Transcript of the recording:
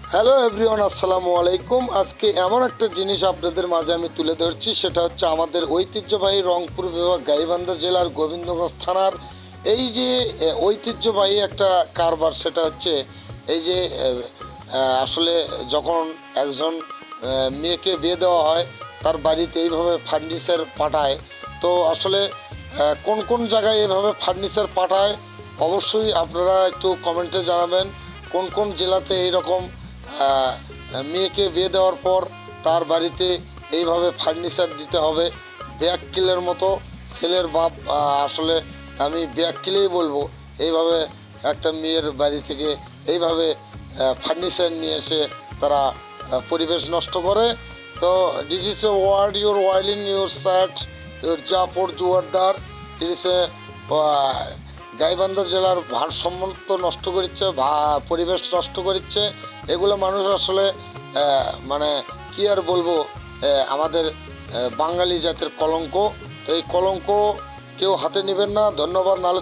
Hello everyone, আসসালামু আলাইকুম। আজকে এমন একটা জিনিস আপনাদের মাঝে আমি তুলে ধরছি, সেটা হচ্ছে আমাদের ঐতিহ্যবাহী রংপুর বিভাগ গাইবান্ধা জেলার গোবিন্দগঞ্জ থানার এই যে ঐতিহ্যবাহী একটা কারবার। সেটা হচ্ছে এই যে আসলে যখন একজন মেয়েকে বিয়ে দেওয়া হয়, তার বাড়িতে এইভাবে ফার্নিচার পাঠায়। তো আসলে কোন কোন জায়গায় এভাবে ফার্নিচার পাঠায়, অবশ্যই আপনারা একটু কমেন্টে জানাবেন। কোন কোন জেলাতে এইরকম মেয়েকে বিয়ে দেওয়ার পর তার বাড়িতে এইভাবে ফার্নিচার দিতে হবে। ব্যাককিলের মতো ছেলের বাপ, আসলে আমি ব্যাককিলেই বলবো, এইভাবে একটা মেয়ের বাড়ি থেকে এইভাবে ফার্নিচার নিয়ে এসে তারা পরিবেশ নষ্ট করে। তো দিস ইজ এ ওয়ার্ড ইউর ওয়াইলিং ইউর স্যাট ইউর জাপড় জুয়ারদার। দিস এ গাইবান্ধা জেলার ভারসাম্য তো নষ্ট করছে, পরিবেশ নষ্ট করছে। এগুলো মানুষ আসলে মানে কি আর বলবো, আমাদের বাঙালি জাতের কলঙ্ক। তো এই কলঙ্ক কেউ হাতে নেবেন না। ধন্যবাদ। নাহলে